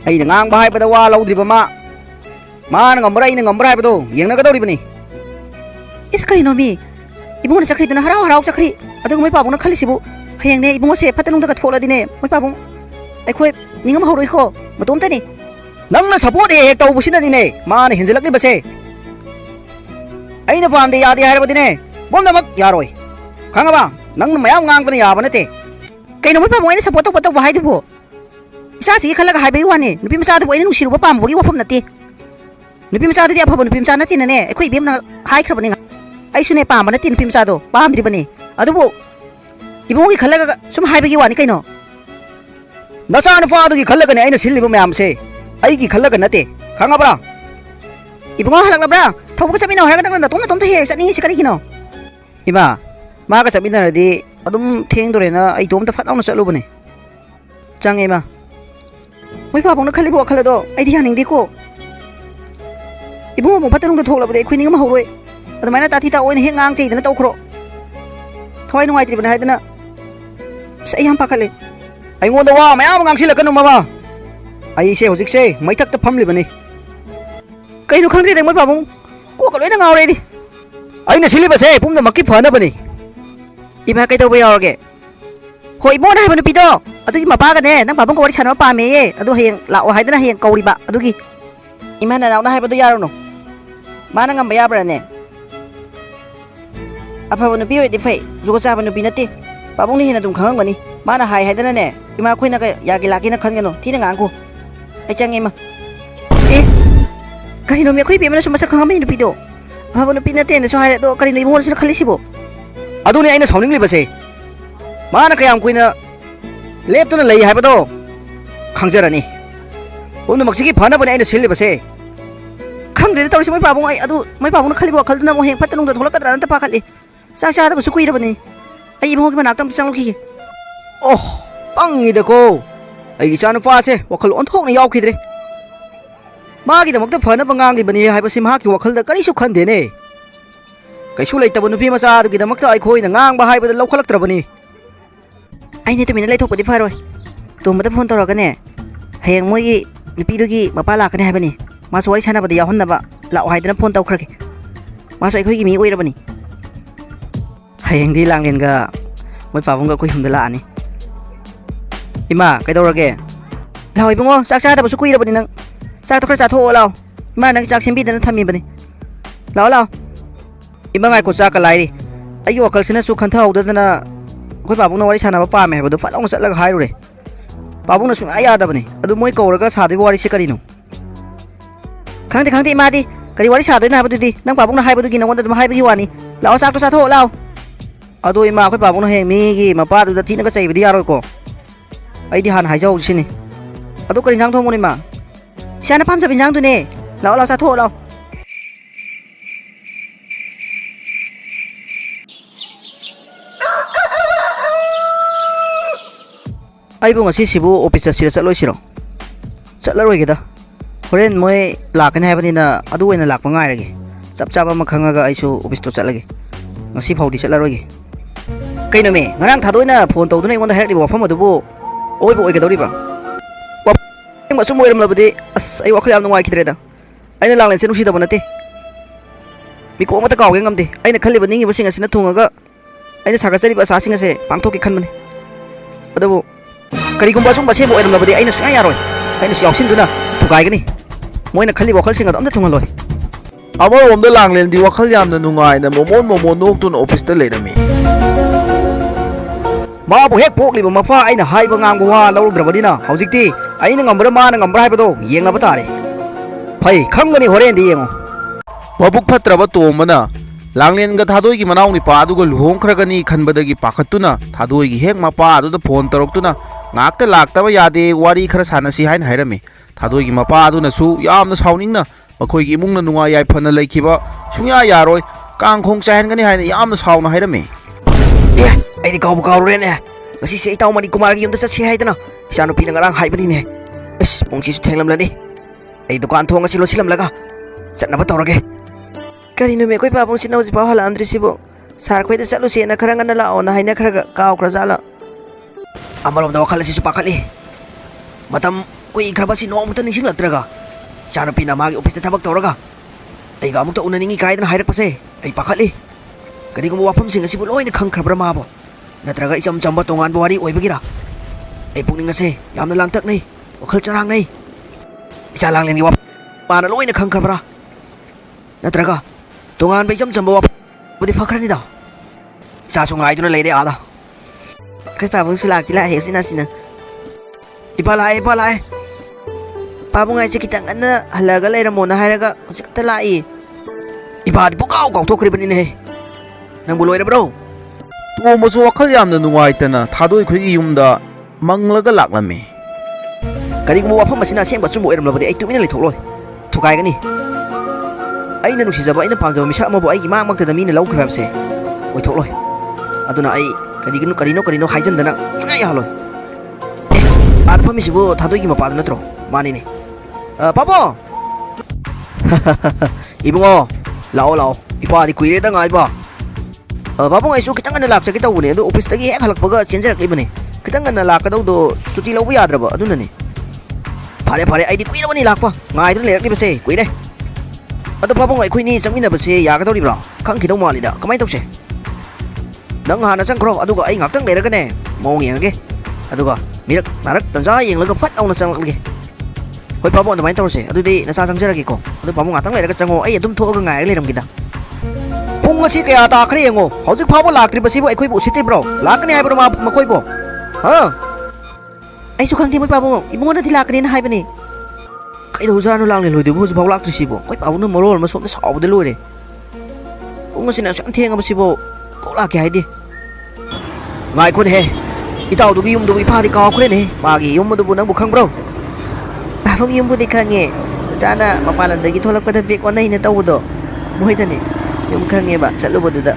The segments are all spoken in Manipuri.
ꯑꯩꯅ ꯉꯥꯡꯕ ꯍꯥꯏꯕꯗ ꯋꯥ ꯂꯧꯗ꯭ꯔꯤꯕ ꯃꯥꯅ ꯉꯝꯕ꯭ꯔꯥ ꯑꯩꯅ ꯉꯝꯕ꯭ꯔꯥ ꯍꯥꯏꯕꯗꯣ ꯌꯦꯡꯅꯒꯗꯧꯔꯤꯕꯅꯤ ꯏꯁ ꯀꯔꯤꯅꯣ ꯃꯤ ꯏꯕꯨꯡꯅ ꯆꯈ꯭ꯔꯤꯗꯨꯅ ꯍꯔꯥꯎ ꯍꯔꯥꯎ ꯆꯈ꯭ꯔꯤ ꯑꯗꯨꯒ ꯃꯣꯏ ꯄꯥꯕꯨꯡꯅ ꯈꯜꯂꯤꯁꯤꯕꯨ ꯍꯌꯦꯡꯅꯦ ꯏꯕꯨꯡꯁꯦ ꯐꯠꯇꯅꯨꯡꯗꯒ ꯊꯣꯛꯂꯗꯤꯅꯦ ꯃꯣꯏ ꯄꯥꯕꯨꯡ ꯑꯩꯈꯣꯏ ꯅꯤꯡꯉꯝ ꯍꯧꯔꯣꯏꯀꯣ ꯃꯇꯣꯝꯇꯅꯤ ꯅꯪꯅ ꯁꯄꯣꯔꯠ ꯍꯦꯛ ꯇꯧꯕꯁꯤꯅꯅꯤꯅꯦ ꯃꯥꯅ ꯍꯦꯟꯖꯜꯂꯛꯂꯤꯕꯁꯦ ꯑꯩꯅ ꯄꯥꯝꯗꯦ ꯌꯥꯗꯦ ꯍꯥꯏꯔꯕꯗꯤꯅꯦ ꯄꯨꯝꯅꯃꯛ ꯌꯥꯔꯣꯏ ꯈꯪꯉꯕ ꯅꯪꯅ ꯃꯌꯥꯝ ꯉꯥꯡꯗꯅ ꯌꯥꯕ ꯅꯠꯇꯦ ꯀꯩꯅꯣ ꯃꯣꯏ ꯄꯥꯕꯨꯡ ꯑꯩꯅ ꯁꯞꯄꯣꯔꯠ ꯇꯧꯕ ꯍꯥꯏꯗꯨꯕꯨ ꯏꯆꯥꯁꯤꯒꯤ ꯈꯜꯂꯒ ꯍꯥꯏꯕꯒꯤ ꯋꯥꯅꯤ ꯅꯨꯄꯤ ꯃꯆꯥꯗꯨꯕꯨ ꯑꯩꯅ ꯅꯨꯡꯁꯤꯔꯨꯕ ꯄꯥꯝꯕꯒꯤ ꯋꯥꯐꯝ ꯅꯠꯇꯦ ꯅꯨꯄꯤ ꯃꯆꯥꯗꯨꯗꯤ ꯑꯐꯕ ꯅꯨꯄꯤ ꯃꯆꯥ ꯅꯠꯇꯦꯅꯅꯦ ꯑꯩꯈꯣꯏ ꯏꯕꯦꯝꯅ ꯍꯥꯏꯈ꯭ꯔꯕꯅꯤ ꯑꯩꯁꯨꯅꯦ ꯄꯥꯝꯕ ꯅꯠꯇꯦ ꯅꯨꯄꯤ ꯃꯆꯥꯗꯣ ꯄꯥꯝꯗ꯭ꯔꯤꯕꯅꯤ ꯑꯗꯨꯕꯨ ꯏꯕꯨꯡꯒꯤ ꯈꯜꯂꯒ ꯁꯨꯝ ꯍꯥꯏꯕꯒꯤ ꯋꯥꯅꯤ ꯀꯩꯅꯣ ꯅꯆꯥꯅꯨꯄꯥꯗꯨꯒꯤ ꯈꯜꯂꯒꯅꯦ ꯑꯩꯅ ꯁꯤꯜꯂꯤꯕ ꯃꯌꯥꯝꯁꯦ ꯑꯩꯒꯤ ꯈꯜꯂꯒ ꯅꯠꯇꯦ ꯈꯪꯉꯕ꯭ꯔꯥ 이봉아 할락나브라 더보고 잡이나 할락나브라 똥나 해 짠이 시카리기노 이마 마가 잡이나라디 아둠 탱도레나 아이 돔다 팟나오나 짤로보네 짱에마 뭐 바봉나 칼리보 칼라도 아이디 하닝디고 이봉아 뭐 파트롱도 톡라보데 쿠이닝가 하우로이 어드마이나 따티타 오이나 행앙 제이드나 떠크로 토이 농아이트리브나 하이드나 사이 한 파칼리 아이고도 와 마야म ngang 마마 아이세 호직세 마이탁다 팜리버니 कहीं खंद्री दे मोई बाबू को कलोई ना गावरे दी आइना सिलिबसे पुमना मक्की फनबनी इबा कई तो बयाओगे होई मोना है बनुपीदो अदुगी मपागने नंग बाबू को वरी छानो पामे अदु हयें लाओ हाइदना हयें कौरिबा अदुगी इमाना नाउना हाइबदु यारोनो माना ngam बयाब्राने अफा बनुपी होइदि फै जुगो चा बनुपी नते बाबू नि हेना दुम खंगबनी माना हाइ हाइदना ने इमा खोइना का यागी लागी ना खनगनो थिना ngangu ai changeमा कहीं में कोई बेमना सुमसा खंगामी नुपीदो अफा नुपी नते ने सो हारे दो करिनो इमोन सो खलिसिबो अदुने आइना साउनिंगलिबसे माना कयाम कुइना लेप्तुना लई हाइबदो खंगजरानी पुमनमक्सिगी फनबने आइना सिलिबसे खंगदे तौरिसि मोय पाबुं आई अदु मोय पाबुंना खलिबो खलदुना मो हें फतनुंदा धोलकदरा नंत पाखलि चा चा दबसु कुइरबनी आई इमोगी मनाक्तम चंगलखि ओह पंगिदको आई चानुपासे वखल ओंथोकना यावखिद्रे मागीदमक्ता फनब nganglibani haibasi mahaki wakhalda karisu khandene kaisu leitaba nupi macha adugidamक्ता aikoina ngangba haibada lawkhalaktrabani aine tumina leithokpadi faroi tumada phone toragane hayeng moigi nupidugi mapa lakane haibani masu wari sanabada yahonnaba lao haidana phone tawkhrage masu aikoigi mi oirabani hayengdi langlenga moi pabunga koi humda laani ima kaidorage lao ibungo chak cha dabasu kuirabani nang चा तो खर चा थो लाओ मा नंग चाक सेंबी दन थमी बने लाओ लाओ इमंगाई को चा का लाइरी अई वखल सिना सु खंथा हौदना कोई बाबू न वारी साना पामे हेबदो फलांग चलग हाइरुरे बाबू न सु आया दबने अदु मोय कौरगा सादि वारी से करिनो खंगते खंगते मादी करी वारी सादो ना बदुदी नंग बाबू न हाइबदुगी नंग वंद हाइबगी वानी लाओ चाक तो चा थो लाओ अदु इमा कोई बाबू न हे मीगी मपा दु थीन का चैबदी यारो को अईदी हान हाइजौ सिनी अदु करि सांग थोमोनि मा Siapa paham sampai jang tu ne? Lau satu lau. Aibu ngasi sibu office sira chaloi siro. Chatlaroi gida. Horen moi lakane haibani na adu oina lakpa ngai rage. Chap chap ama khangaga aisu office to chatlage. Ngasi phaudi chatlaroi ge. Kaino me ngarang thadoina phone tawduna ingonda hairli wafam adubu oibo oigadori ba. Masuk moiram labadi as ai wakhl yam nungai khidreda aina langlen se nusi da bonate mi ko mata kawge ngamde aina khalli bani ngi basing asina thungaga aina saga sari ba sasing ase pangtho ki khanmani adabu kari gumba sung base bo oiram labadi aina suya yaroi aina su yausin duna thugai gani moina khalli wakhal singa amda thungaloi amar omda langlen di wakhal yamna nungai na momon noktun office ta leirami माबु हेक पोक्लिबा मफा आइना हाइबा ngang wa लौद्रबदिना हौजिकति आइना ngambra माना ngambra हाइबदो येंगनाबा तारे फै खंगनी होरेंदि येंगो मबुक फत्रबा तोमना langlen ga thadoi gi manaw ni pa adu ga luhongkhragani khanbadagi pakhatuna thadoi gi hek mapa adu da phone toroktuna ngakta laktaba yade wari khara sanasi hain hairame thadoi gi mapa adu na su yamna sauningna makhoi gi imungna nunga yai phana laikhiba sunya yaroi kangkhong chahen gani haina yamna sauna hairame ai kau ren ne ngasi se taw mani kumar gi yumda sa se haidana isanu pi ngarang haibani ne is pongchi su thenglam lani ai dukan thong asi lo silam laga chatna ba tawrage kari no me koi pa pong sinau ji pa hala andri sibo sar khoi da chalu se na kharanga na la ona haina kharaga kaw khra jala amarom da wakhala si su pakhali matam ꯀꯨꯏꯈ꯭ꯔꯕꯁꯤ ꯅꯣꯡꯃꯇ ꯅꯤꯡꯁꯤꯡꯂꯛꯇ꯭ꯔꯒ ꯏꯆꯥꯅꯨꯄꯤꯅ ꯃꯥꯒꯤ ꯑꯣꯐꯤꯁꯇ ꯊꯕꯛ ꯇꯧꯔꯒ ꯑꯩꯒ ꯑꯃꯨꯛꯇ ꯎꯅꯅꯤꯡꯉꯤ ꯀꯥꯏꯗꯅ ꯍꯥꯏꯔꯛꯄꯁꯦ ꯑꯩ ꯄꯥꯈꯠꯂꯤ ꯀꯔꯤꯒꯨꯝꯕ ꯋꯥꯐꯝꯁꯤꯡ ꯑꯁꯤꯕꯨ ꯂꯣꯏꯅ ꯈꯪꯈ꯭ꯔꯕ꯭ꯔꯥ ꯃꯥꯕꯨ ꯅꯠꯇ꯭ꯔꯒ ꯏꯆꯝ ꯆꯝꯕ ꯇꯣꯉꯥꯟꯕ ꯋꯥꯔꯤ ꯑꯣꯏꯕꯒꯤꯔꯥ ꯑꯩ ꯄꯨꯛꯅꯤꯡ ꯑꯁꯦ ꯌꯥꯝꯅ ꯂꯥꯡꯇꯛꯅꯩ ꯋꯥꯈꯜ ꯆꯔꯥꯡꯅꯩ ꯏꯆꯥ ꯂꯥꯡꯂꯦꯟꯒꯤ ꯋꯥꯐꯝ ꯃꯥꯅ ꯂꯣꯏꯅ ꯈꯪꯈ꯭ꯔꯕ꯭ꯔꯥ ꯅꯠꯇ꯭ꯔꯒ ꯇꯣꯉꯥꯟꯕ ꯏꯆꯝ ꯆꯝꯕ ꯋꯥꯐꯝꯕꯨꯗꯤ ꯐꯈ꯭ꯔꯅꯤꯗ ꯏꯆꯥꯁꯨ ꯉꯥꯏꯗꯨꯅ ꯂꯩꯔꯦ ꯑꯥꯗ ꯑꯩꯈꯣꯏ ꯄꯥꯕꯨꯡꯁꯨ ꯂꯥꯛꯇꯤ ꯂꯥꯛꯑꯦ ꯎꯆꯤꯟꯅꯥꯆꯤꯟꯅ ꯏꯄꯥ ꯂꯥꯛꯑꯦ ꯄꯥꯕꯨꯡ ꯑꯩꯁꯦ ꯈꯤꯇꯪ ꯉꯟꯅ ꯍꯜꯂꯒ ꯂꯩꯔꯝꯃꯣꯅ ꯍꯥꯏꯔꯒ ꯍꯧꯖꯤꯛꯇ ꯂꯥꯛꯏ ꯏꯄꯥꯗꯤ ꯄꯨꯀꯥꯎ ꯀꯥꯎꯊꯣꯛꯈ꯭ꯔꯤꯕꯅꯤꯅꯦꯍꯦ ꯅꯪꯕꯨ ꯂꯣꯏꯔꯕ꯭ꯔꯣ ꯇꯣꯝꯕꯁꯨ ꯋꯥꯈꯜ ꯌꯥꯝꯅ ꯅꯨꯡꯉꯥꯏꯇꯅ ꯊꯥꯗꯣꯏ ꯈꯣꯏꯒꯤ ꯌꯨꯝꯗ ꯃꯪꯂꯒ ꯂꯥꯛꯂꯝꯃꯤ ꯀꯔꯤꯒꯨꯝꯕ ꯋꯥꯐꯝ ꯑꯁꯤꯅ ꯑꯁꯦꯡꯕ ꯑꯆꯨꯝꯕ ꯑꯣꯏꯔꯝꯂꯕꯗꯤ ꯑꯩ ꯇꯨꯃꯤꯟꯅ ꯂꯩꯊꯣꯛꯂꯣꯏ ꯊꯨꯒꯥꯏꯒꯅꯤ ꯑꯩꯅ ꯅꯨꯡꯁꯤꯖꯕ ꯑꯩꯅ ꯄꯥꯝꯖꯕ ꯃꯤꯁꯛ ꯑꯃꯕꯨ ꯑꯩꯒꯤ ꯃꯥꯡꯃꯛꯇꯗ ꯃꯤꯅ ꯂꯧꯈꯤꯕ ꯍꯥꯏꯕꯁꯦ ꯑꯣꯏꯊꯣꯛꯂꯣꯏ ꯑꯗꯨꯅ ꯑꯩ ꯀꯔꯤꯅꯣ ꯍꯥꯏꯖꯟꯗꯅ ꯁꯨꯡꯌꯥ ꯌꯥꯍꯜꯂꯣꯏ ꯑꯥꯗ ꯐꯝꯃꯤꯁꯤꯕꯨ ꯊꯥꯗꯣꯏꯒꯤ ꯃꯄꯥꯗꯨ ꯅꯠꯇ꯭ꯔꯣ ꯃꯥꯅꯤꯅꯦ ꯄꯥꯕꯣ ꯏꯕꯨꯡꯉꯣ ꯂꯥꯛꯑꯣ ꯏꯄꯥꯗꯤ ꯀꯨꯏꯔꯦꯗ ꯉꯥꯏꯕ ꯄꯥꯕꯨꯡ ꯑꯩꯁꯨ ꯈꯤꯇꯪ ꯉꯟꯅ ꯂꯥꯛꯆꯒꯦ ꯇꯧꯕꯅꯦ ꯑꯗꯣ ꯑꯣꯐꯤꯁꯇꯒꯤ ꯍꯦꯛ ꯍꯜꯂꯛꯄꯒ ꯆꯦꯟꯖꯔꯛꯂꯤꯕꯅꯦ ꯈꯤꯇꯪ ꯉꯟꯅ ꯂꯥꯛꯀꯗꯧꯗꯣ ꯁꯨꯇꯤ ꯂꯧꯕ ꯌꯥꯗ꯭ꯔꯕ ꯑꯗꯨꯅꯅꯦ ꯐꯔꯦ ꯑꯩꯗꯤ ꯀꯨꯏꯔꯕꯅꯤ ꯂꯥꯛꯄ ꯉꯥꯏꯗꯨꯅ ꯂꯩꯔꯛꯂꯤꯕꯁꯦ ꯀꯨꯏꯔꯦ ꯑꯗꯣ ꯄꯥꯕꯨꯡ ꯑꯩꯈꯣꯏꯅꯤ ꯆꯪꯃꯤꯟꯅꯕꯁꯦ ꯌꯥꯒꯗꯧꯔꯤꯕ꯭ꯔꯥ ꯈꯪꯈꯤꯗꯧ ꯃꯥꯜꯂꯤꯗ ꯀꯃꯥꯏꯅ ꯇꯧꯁꯦ ꯅꯪ ꯍꯥꯟꯅ ꯆꯪꯈ꯭ꯔꯣ ꯑꯗꯨꯒ ꯑꯩ ꯉꯥꯛꯇꯪ ꯂꯩꯔꯒꯅꯦ ꯃꯑꯣꯡ ꯌꯦꯡꯉꯒꯦ ꯑꯗꯨꯒ ꯃꯤꯔꯛ ꯅꯥꯔꯛ ꯇꯟꯖꯥ ꯌꯦꯡꯂꯒ ꯐꯠ ꯂꯥꯎꯅ ꯆꯪꯂꯛꯂꯒꯦ ꯍꯣꯏ ꯄꯥꯕꯨꯡ ꯑꯗꯨꯃꯥꯏꯅ ꯇꯧꯔꯁꯦ ꯑꯗꯨꯗꯤ ꯅꯆꯥ ꯆꯪꯖꯔꯒꯦꯀꯣ ꯑꯗꯨ ꯄꯥꯕꯨꯡ ꯉꯥꯛꯇꯪ ꯂꯩꯔꯒ ꯆꯪꯉꯣ ꯑꯩ ꯑꯗꯨꯝ ꯊꯣꯛꯑꯒ ꯉꯥꯏꯔꯒ ꯂꯩꯔꯝꯒꯦꯗ ꯄꯨꯡ ꯑꯁꯤ ꯀꯌꯥ ꯇꯥꯈ꯭ꯔꯦ ꯌꯦꯡꯉꯣ ꯍꯧꯖꯤꯛ ꯐꯥꯎꯕ ꯂꯥꯛꯇ꯭ꯔꯤꯕꯁꯤꯕꯨ ꯑꯩꯈꯣꯏꯕꯨ ꯎꯁꯤꯠꯇ꯭ꯔꯤꯕ꯭ꯔꯣ ꯂꯥꯛꯀꯅꯤ ꯍꯥꯏꯕ꯭ꯔꯣ ꯃꯈꯣꯏꯕꯨ ꯑꯩꯁꯨ ꯈꯪꯗꯦ ꯃꯣꯏ ꯄꯥꯕꯨꯡ ꯏꯕꯨꯡꯉꯣꯅꯗꯤ ꯂꯥꯛꯀꯅꯤꯅ ꯍꯥꯏꯕꯅꯤ ꯀꯩꯗꯧꯖꯥꯠꯅꯣ ꯂꯥꯡꯂꯦꯟ ꯂꯣꯏꯗꯣꯏꯕꯨ ꯍꯧꯖꯤꯛꯐꯥꯎ ꯂꯥꯛꯇ꯭ꯔꯤꯁꯤꯕꯨ ꯑꯩꯈꯣꯏ ꯄꯥꯕꯨꯡꯅ ꯃꯔꯣꯜ ꯑꯃ ꯁꯣꯝꯗ ꯁꯥꯎꯕꯗ ꯂꯣꯏꯔꯦ ꯄꯨꯡ ꯑꯁꯤꯅ ꯑꯁꯨꯛ ꯌꯥꯝ ꯊꯦꯡꯉꯕꯁꯤꯕꯨ ꯀꯣꯛ ꯂꯥꯛꯀꯦ ꯍꯥꯏꯗꯦ ꯉꯥꯏꯈꯣꯅꯦꯍꯦ ꯏꯇꯥꯎꯗꯨꯒꯤ ꯌꯨꯝꯗꯨꯕꯨ ꯏꯐꯥꯗꯤ ꯀꯥꯎꯈ꯭ꯔꯦꯅꯦꯍꯦ ꯃꯥꯒꯤ ꯌꯨꯝ ꯑꯗꯨꯕꯨ ꯅꯪꯕꯨ ꯈꯪꯕ꯭ꯔꯣ ꯄꯥꯕꯨꯡ ꯌꯨꯝꯕꯨꯗꯤ ꯈꯪꯉꯦ ꯏꯆꯥꯅ ꯃꯄꯥꯟ ꯂꯝꯗꯒꯤ ꯊꯣꯛꯂꯛꯄꯗ ꯕꯦꯛ ꯑꯣꯟꯅꯩꯅ ꯇꯧꯕꯗꯣ ꯃꯣꯏꯗꯅꯦ ꯌꯨꯝ ꯈꯪꯉꯦꯕ ꯆꯠꯂꯨꯕꯗꯨꯗ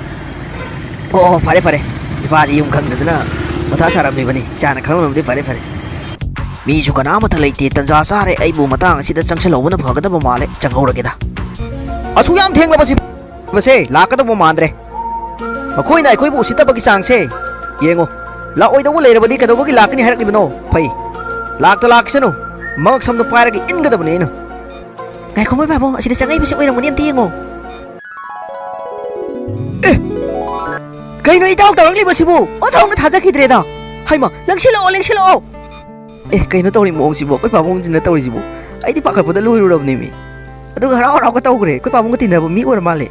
ꯑꯣ ꯐꯔꯦ ꯏꯐꯥꯗꯤ ꯌꯨꯝ ꯈꯪꯗꯗꯅ ꯃꯊꯥ ꯁꯥꯔꯝꯃꯤꯕꯅꯤ ꯏꯆꯥꯅ ꯈꯪꯂꯝꯃꯕꯗꯤ ꯐꯔꯦ ꯃꯤꯁꯨ ꯀꯅꯥꯃꯠꯇ ꯂꯩꯇꯦ ꯇꯟꯖꯥ ꯆꯥꯔꯦ ꯑꯩꯕꯨ ꯃꯇꯥꯡ ꯑꯁꯤꯗ ꯆꯪꯁꯤꯜꯍꯧꯕꯅ ꯐꯒꯗꯕ ꯃꯥꯜꯂꯦ ꯆꯪꯍꯧꯔꯒꯦꯗ ꯑꯁꯨꯛ ꯌꯥꯝ ꯊꯦꯡꯂꯕꯁꯦ ꯂꯥꯛꯀꯗꯧꯕ ꯃꯥꯟꯗ꯭ꯔꯦ ꯃꯈꯣꯏꯅ ꯑꯩꯈꯣꯏꯕꯨ ꯎꯁꯤꯠꯇꯕꯒꯤ ꯆꯥꯡꯁꯦ ꯌꯦꯡꯉꯣ ꯂꯥꯛꯑꯣꯏꯗꯧꯕ ꯂꯩꯔꯕꯗꯤ ꯀꯩꯗꯧꯕꯒꯤ ꯂꯥꯛꯀꯅꯤ ꯍꯥꯏꯔꯛꯂꯤꯕꯅꯣ ꯐꯩ ꯂꯥꯛꯁꯅꯨ ꯃꯉꯛ ꯁꯝꯗꯣ ꯄꯥꯏꯔꯒ ꯏꯟꯒꯗꯕꯅꯤ ꯑꯩꯅ ꯉꯥꯏꯈꯣ ꯃꯣꯏ ꯄꯥꯕꯨꯡ ꯑꯁꯤꯗ ꯆꯪꯉꯛꯏꯕꯁꯤ ꯑꯣꯏꯔꯝꯒꯅꯤ ꯑꯝꯇ ꯌꯦꯡꯉꯣ ꯀꯩꯅꯣ ꯏꯇꯥꯎ ꯇꯧꯔꯛꯂꯤꯕꯁꯤꯕꯨ ꯑꯣꯟꯊꯣꯛꯅ ꯊꯥꯖꯈꯤꯗ꯭ꯔꯦꯗ ꯍꯩꯃ ꯂꯦꯡꯁꯤꯜꯂꯛꯑꯣ ꯀꯩꯅꯣ ꯇꯧꯔꯤ ꯃꯑꯣꯡꯁꯤꯕꯨ ꯑꯩꯈꯣꯏ ꯄꯥꯕꯨꯡꯁꯤꯅ ꯇꯧꯔꯤꯁꯤꯕꯨ ꯑꯩꯗꯤ ꯄꯥꯈꯠꯄꯗ ꯂꯣꯏꯔꯨꯔꯕꯅꯦꯃꯤ ꯑꯗꯨꯒ ꯍꯔꯥꯎꯒ ꯇꯧꯈ꯭ꯔꯦ ꯑꯩꯈꯣꯏ ꯄꯥꯕꯨꯡꯒ ꯇꯤꯟꯅꯕ ꯃꯤ ꯑꯣꯏꯔ ꯃꯥꯜꯂꯦ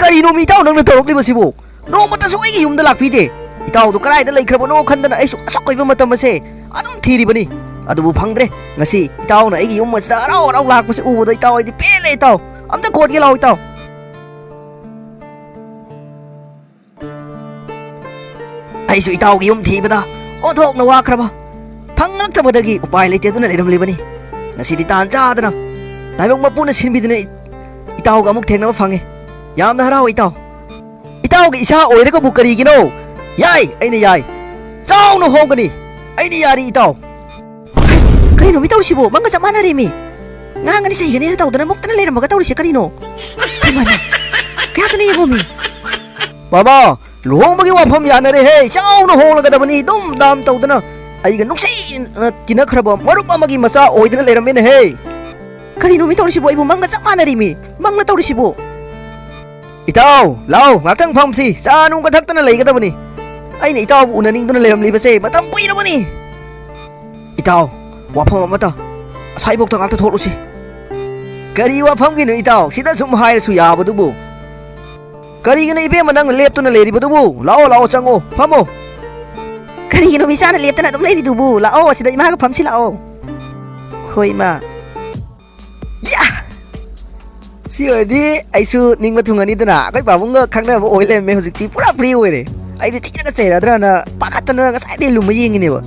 ꯀꯔꯤꯅꯣ ꯏꯇꯥꯎ ꯅꯪꯅ ꯇꯧꯔꯛꯂꯤꯕꯁꯤꯕꯨ ꯅꯣꯡꯃꯇꯁꯨ ꯑꯩꯒꯤ ꯌꯨꯝꯗ ꯂꯥꯛꯄꯤꯗꯦ ꯏꯇꯥꯎꯗꯨ ꯀꯗꯥꯏꯗ ꯂꯩꯈ꯭ꯔꯕꯅꯣ ꯈꯟꯗꯅ ꯑꯩꯁꯨ ꯑꯁꯨꯛ ꯃꯇꯝ ꯑꯁꯦ ꯑꯗꯨꯝ ꯊꯤꯔꯤꯕꯅꯤ ꯑꯗꯨꯕꯨ ꯐꯪꯗ꯭ꯔꯦ ꯉꯁꯤ ꯏꯇꯥꯎꯅ ꯑꯩꯒꯤ ꯌꯨꯝ ꯑꯁꯤꯗ ꯍꯔꯥꯎ ꯂꯥꯛꯄꯁꯤ ꯎꯕꯗ ꯏꯇꯥꯎ ꯑꯩꯗꯤ ꯄꯦꯜꯂꯦ ꯏꯇꯥꯎ ꯑꯝꯇ ꯀꯣꯠꯒꯦ ꯂꯥꯛꯑꯣ ꯏꯇꯥꯎ ꯑꯩꯁꯨ ꯏꯇꯥꯎꯒꯤ ꯌꯨꯝ ꯊꯤꯕꯗ ꯑꯣꯟꯊꯣꯛꯅ ꯋꯥꯈ꯭ꯔꯕ ꯐꯪꯂꯛꯇꯕꯗꯒꯤ ꯎꯄꯥꯏ ꯂꯩꯇꯦꯗꯨꯅ ꯂꯩꯔꯝꯂꯤꯕꯅꯤ ꯉꯁꯤꯗꯤ ꯇꯥꯟ ꯆꯥꯗꯅ ꯇꯥꯏꯕꯪ ꯃꯄꯨꯅ ꯁꯤꯟꯕꯤꯗꯨꯅ ꯏꯇꯥꯎꯒ ꯑꯃꯨꯛ ꯊꯦꯡꯅꯕ ꯐꯪꯉꯦ ꯌꯥꯝꯅ ꯍꯔꯥꯎꯏ ꯏꯇꯥꯎꯒꯤ ꯏꯆꯥ ꯑꯣꯏꯔꯒꯕꯨ ꯀꯔꯤꯒꯤꯅꯣ ꯌꯥꯏ ꯑꯩꯅ ꯌꯥꯏ ꯆꯥꯎꯅ ꯍꯣꯡꯒꯅꯤ ꯑꯩꯅ ꯌꯥꯔꯤ ꯏꯇꯥꯎ ꯀꯔꯤꯅꯣ ꯃꯤ ꯇꯧꯔꯤꯁꯤꯕꯨ ꯃꯪꯒ ꯆꯞ ꯃꯥꯟꯅꯔꯦꯃꯤ ꯉꯥꯡꯒꯅꯤ ꯆꯩꯒꯅꯤꯅ ꯇꯧꯗꯅ ꯃꯨꯛꯇꯅ ꯂꯩꯔꯝꯃꯒ ꯇꯧꯔꯤꯁꯦ ꯀꯔꯤꯅꯣ ꯀꯌꯥꯗꯅ ꯌꯦꯡꯉꯣꯃꯤ ꯃꯃꯥ ꯂꯨꯍꯣꯡꯕꯒꯤ ꯋꯥꯐꯝ ꯌꯥꯅꯔꯦꯍꯦ ꯆꯥꯎꯅ ꯍꯣꯡꯂꯒꯗꯕꯅꯤ ꯗꯨꯝ ꯗꯥꯝ ꯇꯧꯗꯅ ꯑꯩꯒ ꯅꯨꯡꯁꯤꯅ ꯇꯤꯟꯅꯈ꯭ꯔꯕ ꯃꯔꯨꯞ ꯑꯃꯒꯤ ꯃꯆꯥ ꯑꯣꯏꯗꯅ ꯂꯩꯔꯝꯃꯦꯅꯦꯍꯦ ꯀꯔꯤꯅꯣ ꯃꯤ ꯇꯧꯔꯤꯁꯤꯕꯨ ꯑꯩꯕꯨ ꯃꯪꯒ ꯆꯞ ꯃꯥꯟꯅꯔꯤꯃꯤ ꯃꯪꯅ ꯇꯧꯔꯤꯁꯤꯕꯨ ꯏꯇꯥꯎ ꯂꯥꯎ ꯉꯥꯛꯇꯪ ꯐꯝꯁꯤ ꯆꯥ ꯅꯨꯡꯒ ꯊꯛꯇꯅ ꯂꯩꯒꯗꯕꯅꯤ ꯑꯩꯅ ꯏꯇꯥꯎꯕꯨ ꯎꯅꯅꯤꯡꯗꯨꯅ ꯂꯩꯔꯝꯂꯤꯕꯁꯦ ꯃꯇꯝ ꯀꯨꯏꯔꯕꯅꯤ ꯏꯇꯥꯎ ꯋꯥꯐꯝ ꯑꯃꯇ ꯑꯁꯥꯏꯕꯣꯛꯇ ꯉꯥꯛꯇ ꯊꯣꯛꯂꯨꯁꯤ ꯀꯔꯤ ꯋꯥꯐꯝꯒꯤꯅꯣ ꯏꯇꯥꯎ ꯁꯤꯗ ꯁꯨꯝ ꯍꯥꯏꯔꯁꯨ ꯌꯥꯕꯗꯨꯕꯨ ꯀꯔꯤꯒꯤꯅꯣ ꯏꯕꯦꯝꯃ ꯅꯪ ꯂꯦꯞꯇꯨꯅ ꯂꯩꯔꯤꯕꯗꯨꯕꯨ ꯂꯥꯛꯑꯣ ꯆꯪꯉꯣ ꯐꯝꯃꯣ ꯀꯔꯤꯒꯤꯅꯣ ꯃꯤ ꯆꯥꯅ ꯂꯦꯞꯇꯅ ꯑꯗꯨꯝ ꯂꯩꯔꯤꯗꯨꯕꯨ ꯂꯥꯛꯑꯣ ꯑꯁꯤꯗ ꯏꯃꯥꯒ ꯐꯝꯁꯤ ꯂꯥꯛꯑꯣ ꯍꯣꯏ ꯏꯃꯥ ꯁꯤ ꯑꯣꯏꯔꯗꯤ ꯑꯩꯁꯨ ꯅꯤꯡꯕ ꯊꯨꯡꯉꯅꯤꯗꯅ ꯑꯩꯈꯣꯏ ꯄꯥꯕꯨꯡꯒ ꯈꯪꯅꯕ ꯑꯣꯏ ꯂꯩꯔꯝꯃꯦ ꯍꯧꯖꯤꯛꯇꯤ ꯄꯨꯔꯥ ꯐ꯭ꯔꯤ ꯑꯣꯏꯔꯦ ꯑꯩꯗꯤ ꯊꯤꯅꯒ ꯆꯩꯔꯗ꯭ꯔꯅ ꯄꯥꯈꯠꯇꯅ ꯉꯁꯥꯏꯗꯩ ꯂꯨꯝꯕ ꯌꯦꯡꯉꯤꯅꯦꯕ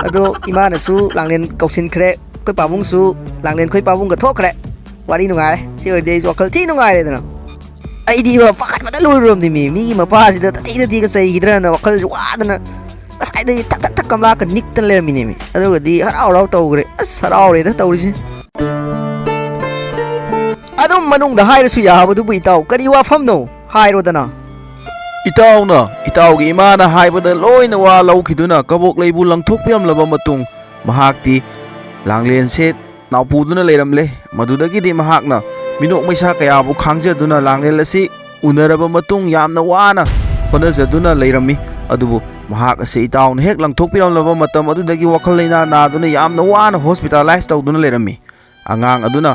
ꯑꯗꯣ ꯏꯃꯥꯅꯁꯨ ꯂꯥꯡꯂꯦꯟ ꯀꯧꯁꯤꯟꯈ꯭ꯔꯦ ꯑꯩꯈꯣꯏ ꯄꯥꯕꯨꯡꯁꯨ ꯂꯥꯡꯂꯦꯟ ꯑꯩꯈꯣꯏ ꯄꯥꯕꯨꯡꯒ ꯊꯣꯛꯈ꯭ꯔꯦ ꯋꯥꯔꯤ ꯅꯨꯡꯉꯥꯏꯔꯦ ꯁꯤ ꯑꯣꯏꯔꯗꯤ ꯑꯩꯁꯨ ꯋꯥꯈꯜ ꯊꯤ ꯅꯨꯡꯉꯥꯏꯔꯦꯗꯅ ꯑꯩꯗꯤ ꯄꯥꯈꯠꯄꯗ ꯂꯣꯏꯔꯨꯔꯕꯅꯤꯃꯤ ꯃꯤꯒꯤ ꯃꯄꯥꯁꯤꯗ ꯇꯊꯤꯒ ꯆꯩꯈꯤꯗ꯭ꯔꯅ ꯋꯥꯈꯜꯁꯦ ꯋꯥꯗꯅ ꯉꯁꯥꯏꯗꯒꯤ ꯊꯛ ꯀꯝꯂꯥꯛꯀ ꯅꯤꯛꯇꯅ ꯂꯩꯔꯝꯃꯤꯅꯦꯃꯤ ꯑꯗꯨꯒꯗꯤ ꯍꯔꯥꯎ ꯇꯧꯈ꯭ꯔꯦ ꯑꯁ ꯍꯔꯥꯎꯔꯦꯗ ꯇꯧꯔꯤꯁꯦ ꯑꯗꯨꯝ ꯃꯅꯨꯡꯗ ꯍꯥꯏꯔꯁꯨ ꯌꯥꯕꯗꯨꯕꯨ ꯏꯇꯥꯎ ꯀꯔꯤ ꯋꯥꯐꯝꯅꯣ ꯍꯥꯏꯔꯣꯗꯅ ꯏꯇꯥꯎꯅ ꯏꯇꯥꯎꯒꯤ ꯏꯃꯥꯅ ꯍꯥꯏꯕꯗ ꯂꯣꯏꯅ ꯋꯥ ꯂꯧꯈꯤꯗꯨꯅ ꯀꯕꯣꯛ ꯂꯩꯕꯨ ꯂꯪꯊꯣꯛꯄꯤꯔꯝꯂꯕ ꯃꯇꯨꯡ ꯃꯍꯥꯛꯇꯤ ꯂꯥꯡꯂꯦꯟꯁꯦ ꯅꯥꯎꯄꯨꯗꯨꯅ ꯂꯩꯔꯝꯂꯦ ꯃꯗꯨꯗꯒꯤꯗꯤ ꯃꯍꯥꯛꯅ ꯃꯤꯅꯣꯛ ꯃꯩꯁꯥ ꯀꯌꯥꯕꯨ ꯈꯥꯡꯖꯗꯨꯅ ꯂꯥꯡꯂꯦꯟ ꯑꯁꯤ ꯎꯅꯔꯕ ꯃꯇꯨꯡ ꯌꯥꯝꯅ ꯋꯥꯅ ꯍꯣꯠꯅꯖꯗꯨꯅ ꯂꯩꯔꯝꯃꯤ ꯑꯗꯨꯕꯨ ꯃꯍꯥꯛ ꯑꯁꯤ ꯏꯇꯥꯎꯅ ꯍꯦꯛ ꯂꯪꯊꯣꯛꯄꯤꯔꯝꯂꯕ ꯃꯇꯝ ꯑꯗꯨꯗꯒꯤ ꯋꯥꯈꯜ ꯂꯩꯅꯥ ꯅꯥꯗꯨꯅ ꯌꯥꯝꯅ ꯋꯥꯅ ꯍꯣꯁꯄꯤꯇꯥꯂꯥꯏꯁ ꯇꯧꯗꯨꯅ ꯂꯩꯔꯝꯃꯤ ꯑꯉꯥꯡ ꯑꯗꯨꯅ